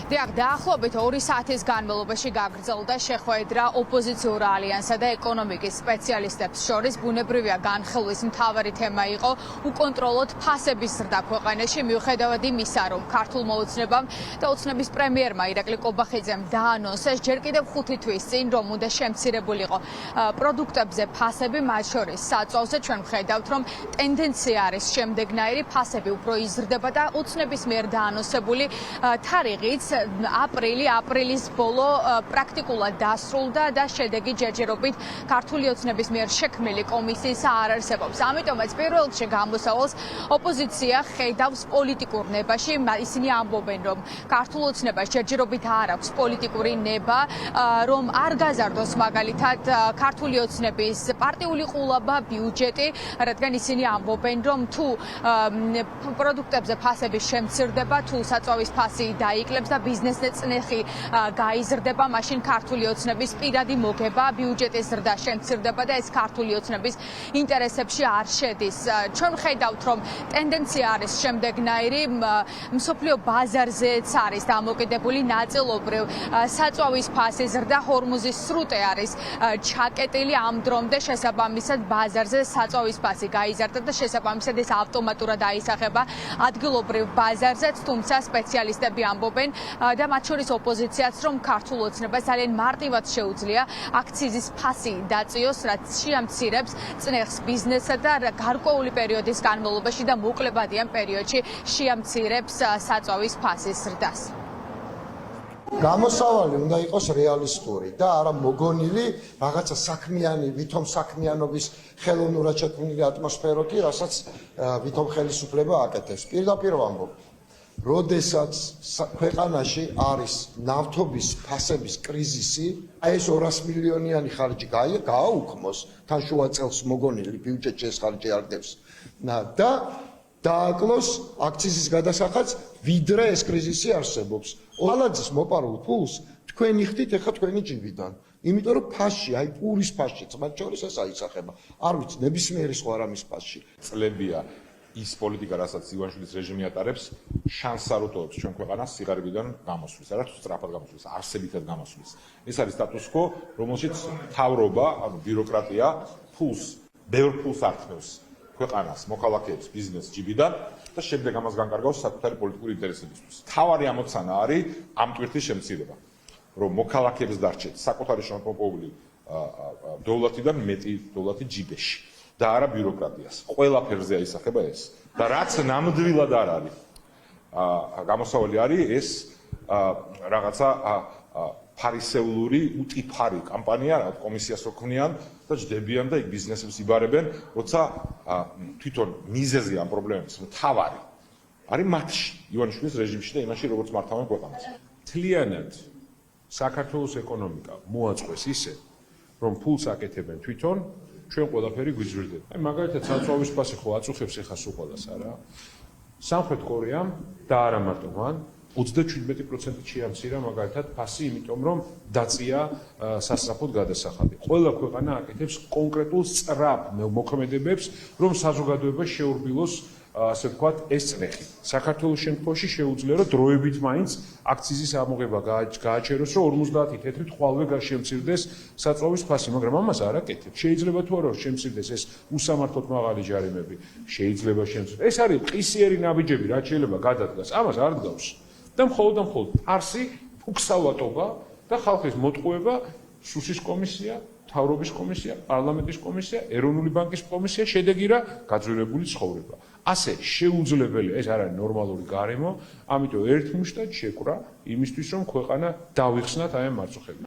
დიახ, დაახლოებით 2 საათის განმავლობაში გაგრძელდა შეხვედრა ოპოზიციურ ალიანსსა და ეკონომიკის სპეციალისტებს შორის. ბუნებრივია, განხილვის მთავარი თემა იყო უკონტროლოდ ფასების ზრდა ქვეყანაში, მიუხედავად იმისა, რომ ქართულმა ოცნებამ და ოცნების პრემიერმა ირაკლი კობახიძემ დაანონსეს ჯერ კიდევ 5 თვის წინ, რომ უნდა შემცირებულიყო პროდუქტებზე ფასები, მათ შორის საწვავზე. ჩვენ ვხედავთ, რომ ტენდენცია არის შემდეგნაირი, ფასები უფრო იზრდება და ოცნების მიერ დაანონსებული თარიღიც აპრილის ბოლო პრაქტიკულად დასრულდა და შედეგი ჯერჯერობით ქართული ოცნების მიერ შექმნილი კომისიის არ არსებობს. ამიტომაც პირველ რიგში გამოსავალს ოპოზიცია ხედავს პოლიტიკურ ნებაში. ისინი ამბობენ, რომ ქართულ ოცნებას ჯერჯერობით არ აქვს პოლიტიკური ნება, რომ არ გაზარდოს მაგალითად ქართული ოცნების პარტიული ყულაბა, ბიუჯეტი, რადგან ისინი ამბობენ, რომ თუ პროდუქტებზე ფასები შემცირდება, თუ საწვავის ფასი დაიკლებს და ბიზნეს წნეხი გაიზრდება, მაშინ ქართული ოცნების პირადი მოგება, ბიუჯეტის ზრდა შემცირდება და ეს ქართული ოცნების ინტერესებში არ შედის. ჩვენ ვხედავთ, რომ ტენდენცია არის შემდეგნაირი, მსოფლიო ბაზარზეც არის დამოკიდებული ნაწილობრივ საწვავის ფასი ზრდა, ჰორმუზის სრუტე არის ჩაკეტილი ამ დრომდე, შესაბამისად ბაზარზე საწვავის ფასი გაიზარდა და შესაბამისად ეს ავტომატურად აისახება ადგილობრივ ბაზარზეც, თუმცა სპეციალისტები ამბობენ და მათ შორის ოპოზიციაც, რომ ქართულ ოცნებას ძალიან მარტივად შეუძლია აქციზის ფასი დაწიოს, რაც შეამცირებს წნეხს ბიზნესსა და გარკვეული პერიოდის განმავლობაში და მოკლებადიან პერიოდში შეამცირებს საწვავის ფასის ზრდას. გამოსავალი უნდა იყოს რეალისტური და არა მოგონილი რაღაცა საქმიანი, ვითომ საქმიანობის ხელოვნურად შექმნილი ატმოსფეროთი, რასაც ვითომ ხელისუფლება აკეთებს. პირდაპირ ვამბობ, როდესაც ქვეყანაში არის ნავთობის ფასების კრიზისი, ეს 200 მილიონიანი ხარჯი გააუქმოს, თან შუა წელს მოგონილი ბიუჯეტში ეს ხარჯი არ დევს და დააკლოს აქციზის გადასახადს, ვიდრე ეს კრიზისი არსებობს. ოლაძის მოპარულ ფულს თქვენი ხდით ეხა თქვენი ჯიბიდან. იმიტომ რომ ფასში, აი პურის ფასშიც, მათ შორის ეს აისახება. არ ვიცი, ნებისმიერი სხვა რამის ფასში. წლებია ის პოლიტიკა, რასაც ივანიშვილის რეჟიმი ატარებს, შანსს არ უტოვებს ჩვენ ქვეყანას სიღარიბიდან გამოსვლის, არა თუ სწრაფად გამოსვლის, არსებითად გამოსვლის. ეს არის სტატუს კვო, რომელშიც მთავრობა, ანუ ბიუროკრატია, ბევრ ფულს ართმევს ქვეყანას, მოქალაქეებს, ბიზნესს ჯიბიდან და შემდეგ ამას განკარგავს საკუთარი პოლიტიკური ინტერესებისთვის. მთავარი ამოცანა არის ამ ტვირთის შემცირება, რომ მოქალაქეებს დარჩეთ საკუთარი შემოპოვებული დოვლათიდან მეტი დოვლათი ჯიბეში და არა ბიუროკრატიას. ყველაფერზე აისახება ეს. და რაც ნამდვილად არ არის გამოსავალი არის ეს რაღაცა ფარისეულური უტიფარი კამპანია, კომისიას რო ქმნიან და ჯდებიან და იქ ბიზნესებს იბარებენ, როცა თვითონ მიზეზი ამ პრობლემების მთავარი არის მათში, ივანიშვილის რეჟიმში და იმაში, როგორც მართავენ ქვეყანას. მთლიანად საქართველოს ეკონომიკა მოაწყვეს ისე, რომ ფულს აკეთებენ თვითონ, ჩვენ ყველაფერი გვიზრდება. აი მაგალითად საწვავის ფასი ხო აწუხებს ეხა სულ ყველას არა? სამხრეთ კორეამ და არა მარტო მან 37% შეამცირა მაგალითად ფასი, იმიტომ რომ დაწია სასწრაფოდ გადასახადი. ყველა ქვეყანა აკეთებს კონკრეტულ სწრაფ მოქმედებებს, რომ საზოგადოება შეურბილოს, ასე ვთქვათ, ეს წნეხი. საქართველოს შემთხვევაში შეუძლია, რომ დროებით მაინც აქციზის ამოღება გააჩეროს, რომ 50 თეთრით ხვალვე შემცირდეს საწვავის ფასი, მაგრამ ამას არ აკეთებს. შეიძლება თუ არა შემცირდეს ეს უსამართლოდ მაღალი ჯარიმები, შეიძლება შემცირდეს. ეს არის ყისიერი ნაბიჯები, რაც შეიძლება გადადგას, ამას არ დგავს. და მხოლოდ ფარსი, ფუქსავატობა და ხალხის მოტყუება, სუსის კომისია, მთავრობის კომისია, პარლამენტის კომისია, ეროვნული ბანკის კომისია, შედეგი რა გაძვირებული ცხოვრება. ასე შეუძლებელი, ეს არ არის ნორმალური გარემო, ამიტომ ერთმუშტად შეკვრა იმისთვის, რომ ქვეყანა დავიხსნათ აი ამ მარწუხებით.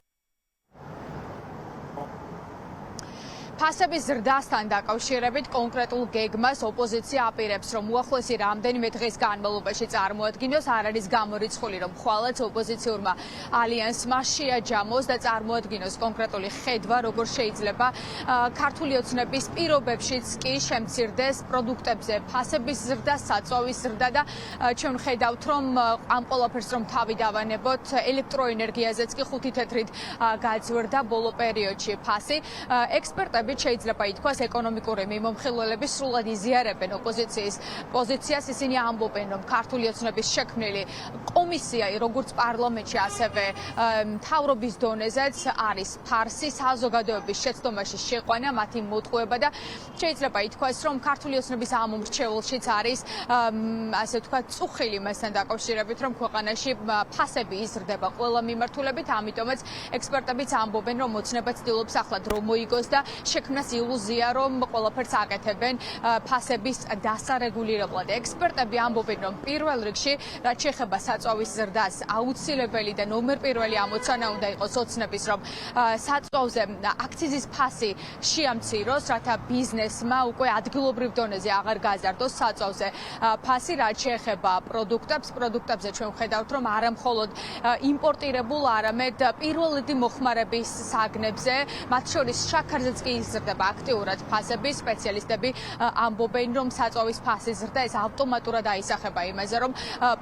ფასების ზრდასთან დაკავშირებით კონკრეტულ გეგმას ოპოზიცია აპირებს, რომ უახლოესი რამდენიმე დღის განმავლობაში წარმოადგინოს. არ არის გამორიცხული, რომ ხვალაც ოპოზიციურმა ალიანსმა შეაჯამოს და წარმოადგინოს კონკრეტული ხედვა, როგორ შეიძლება ქართული ოცნების პირობებშიც კი შემცირდეს პროდუქტებზე ფასების ზრდა, საწვავის ზრდა და ჩვენ ვხედავთ, რომ ამ ყველაფერს რომ თავი დავანებოთ, ელექტროენერგიაზეც კი 5 თეთრით გაძვირდა ბოლო პერიოდში ფასი. ექსპერტები ამით შეიძლება ითქვას, ეკონომიკური მიმომხილველები სრულად იზიარებენ ოპოზიციის პოზიციას. ისინი ამბობენ, რომ ქართული ოცნების შექმნილი კომისია, როგორც პარლამენტში, ასევე მთავრობის დონეზეც არის ფარსი, საზოგადოების შეცდომაში შეყვანა, მათი მოტყუება და შეიძლება ითქვას, რომ ქართული ოცნების ამ მრჩეველშიც არის ასე ვთქვათ, წუხილი მასთან დაკავშირებით, რომ ქვეყანაში ფასები იზრდება ყველა მიმართულებით, ამიტომაც ექსპერტებიც ამბობენ, რომ ოცნება ცდილობს ახლად რომ მოიგოს და შექმნას ილუზია, რომ ყველაფერს აკეთებენ ფასების დასარეგულირებლად. ექსპერტები ამბობენ, რომ პირველ რიგში, რაც შეეხება საწვავის ზრდას, აუცილებელი და ნომერ პირველი ამოცანა უნდა იყოს ოცნების, რომ საწვავზე აქციზის ფასი შეამციროს, რათა ბიზნესმა უკვე ადგილობრივ დონეზე აღარ გაზარდოს საწვავზე ფასი, რაც შეეხება პროდუქტებზე ჩვენ ვხედავთ, რომ არა მხოლოდ იმპორტირებულ, არამედ პირველადი მოხმარების საგნებზე, მათ შორის შაქარზეც კი იზრდება აქტიურად ფასები. სპეციალისტები ამბობენ, რომ საწვავის ფასის ზრდა ეს ავტომატურად აისახება იმაზე, რომ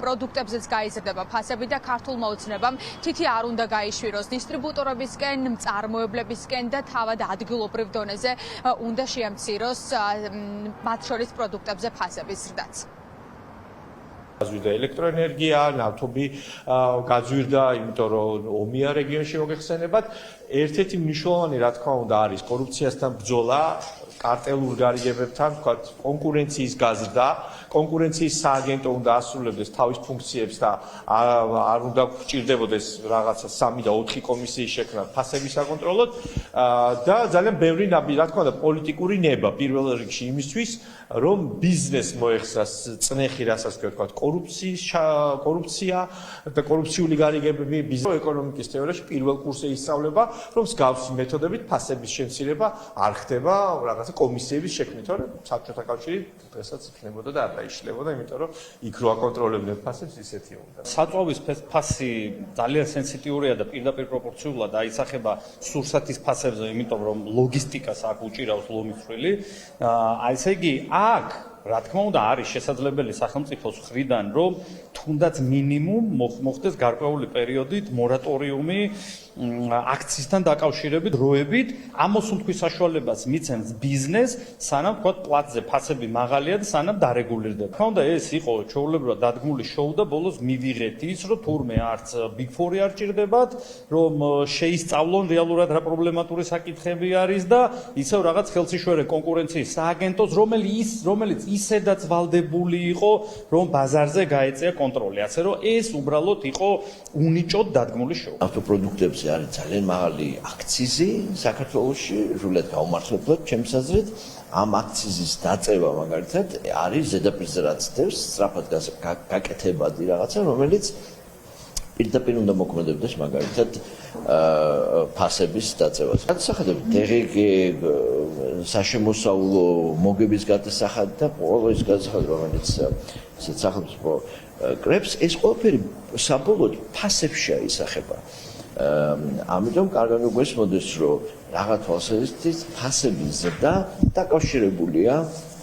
პროდუქტებზეც გაიზრდება ფასები და ქართულმა ოცნებამ თითი არ უნდა გაიშვიროს დისტრიბუტორებისკენ, მწარმოებლებისკენ და თავად ადგილობრივ დონეზე უნდა შეამციროს მათ შორის პროდუქტებზე ფასების ზრდაც. გაზვირდა ელექტროენერგია, ნავთობი გაზვირდა, იმიტომ რომ ომია რეგიონში მოგეხსენებათ. ერთ-ერთი მნიშვნელოვანი, რა თქმა უნდა, არის კორუფციასთან ბრძოლა, კარტელურ გარიგებებთან, ვთქვათ, კონკურენციის გაზრდა. კონკურენციის სააგენტო უნდა ასრულებდეს თავის ფუნქციებს და არ უნდა გვჭირდებოდეს რაღაცა 3 და 4 კომისიის შექმნა ფასების საკონტროლოდ და ძალიან ბევრი რა თქმა უნდა პოლიტიკური ნება პირველ რიგში იმისთვის რომ ბიზნეს მოეხსას წნეხი რასაც ვთქვათ კორუფცია და კორუფციული გარიგებები ბიზნეს ეკონომიკის თეორიაში პირველ კურსზე ისწავლება რომ მსგავსი მეთოდებით ფასების შემცირება არ ხდება რაღაცა კომისიების შექმნით თორემ საბჭოთა კავშირი დღესაც იქნებოდა და იშლებოდა, იმიტომ რომ იქ რო აკონტროლებდნენ ფასებს ისეთი უნდა. საწვავის ფასი ძალიან სენსიტიურია და პირდაპირ პროპორციულად აისახება სურსათის ფასებზე, იმიტომ რომ ლოგისტიკას აქ უჭირავს ლომისვრილი. ესე იგი, აქ რა თქმა უნდა არის შესაძლებელი სახელმწიფოს მხრიდან, რომ თუნდაც მინიმუმ მოხდეს გარკვეული პერიოდით მორატორიუმი აქციისთან დაკავშირებით, დროებით, ამოსუნთქვის საშუალებას მიცემს ბიზნეს, სანამ ვთქვათ პლატზე ფასები მაღალია და სანამ დარეგულირდება. თქმა უნდა, ეს იყო ჩვეულებრივად დადგმული შოუ და ბოლოს მივიღეთ ის, რომ თურმე არც Big 4-ი არ ჭირდებათ, რომ შეისწავლონ რეალურად რა პრობლემატური საკითხები არის და ისევ რაღაც ხელშეშორე კონკურენციის სააგენტოს, რომელიც ისედაც ვალდებული იყო, რომ ბაზარზე გაეწია კონტროლი, ასე რომ ეს უბრალოდ იყო უნიჭოდ დადგმული შოუ. ავტოპროდუქტებზე არის ძალიან მაღალი აქციზი საქართველოში, სრულად გაუმართლებლად ჩემს აზრით. ამ აქციზის დაწევა მაგალითად არის ზედაპირზე რაც დევს სწრაფად გაკეთებადი რაღაცა, რომელიც პირდაპირ უნდა მოქმედებდეს მაგალითად ფასების დაწევას. გადასახადები DGG საშემოსავლო მოგების გადასახადი და ყველა ის გადასახადი, რომელიც სახელმწიფო კრებს, ეს ყველაფერი საბოლოოდ ფასებში აისახება. ამიტომ კარგად გვესმოდეს, რომ რაღაც თვალსაზრისით ფასების ზრდა დაკავშირებულია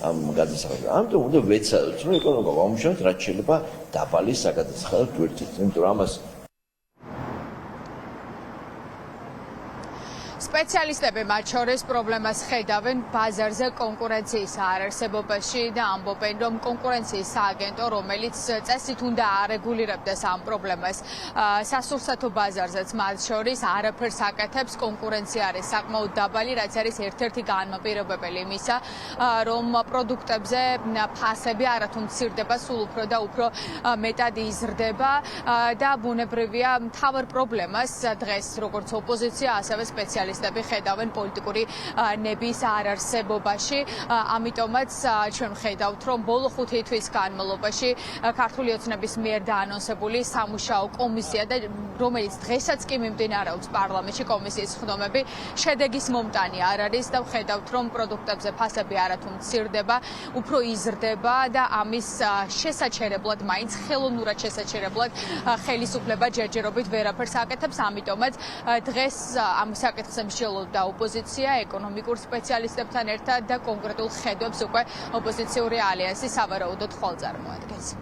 ამ გადასახადთან. ამიტომ უნდა ვეცადოთ, რომ ეკონომიკა გამომუშავოთ, რაც შეიძლება დაბალი საგადასახადო გვერდით. იმიტომ რომ ამას სპეციალისტები მათ შორის პრობლემას ხედავენ ბაზარზე კონკურენციის არარსებობაში და ამბობენ, რომ კონკურენციის სააგენტო, რომელიც წესით უნდა არეგულირებდეს ამ პრობლემას, სასურსათო ბაზარზეც მათ შორის არაფერს აკეთებს, კონკურენცია არის საკმაოდ დაბალი, რაც არის ერთ-ერთი განმაპირობებელი იმისა, რომ პროდუქტებზე ფასები არათუ მცირდება, სულ უფრო და უფრო მეტად იზრდება და ბუნებრივია მთავარ პრობლემას დღეს როგორც ოპოზიცია, ასევე სპეციალისტები ხედავენ პოლიტიკური ნების არარსებობაში. ამიტომაც ჩვენ ვხედავთ, რომ ბოლო 5 თვის განმავლობაში ქართული ოცნების მიერ დაანონსებული სამუშაო კომისია და რომელიც დღესაც კი მიმდინარეობს პარლამენტში კომისიის ხდომები, შედეგის მომტანი არ არის და ვხედავთ, რომ პროდუქტებზე ფასები არათუ მცირდება, უფრო იზრდება და ამის შესაჩერებლად, მაინც ხელოვნურად შესაჩერებლად ხელისუფლება ჯერჯერობით ვერაფერს აკეთებს. ამიტომაც დღეს ამ საკითხზე მსჯელობდა ოპოზიცია ეკონომიკურ სპეციალისტებთან ერთად და კონკრეტულ ხედვებს უკვე ოპოზიციური ალიანსი სავარაუდოდ ხვალ წარმოადგენს.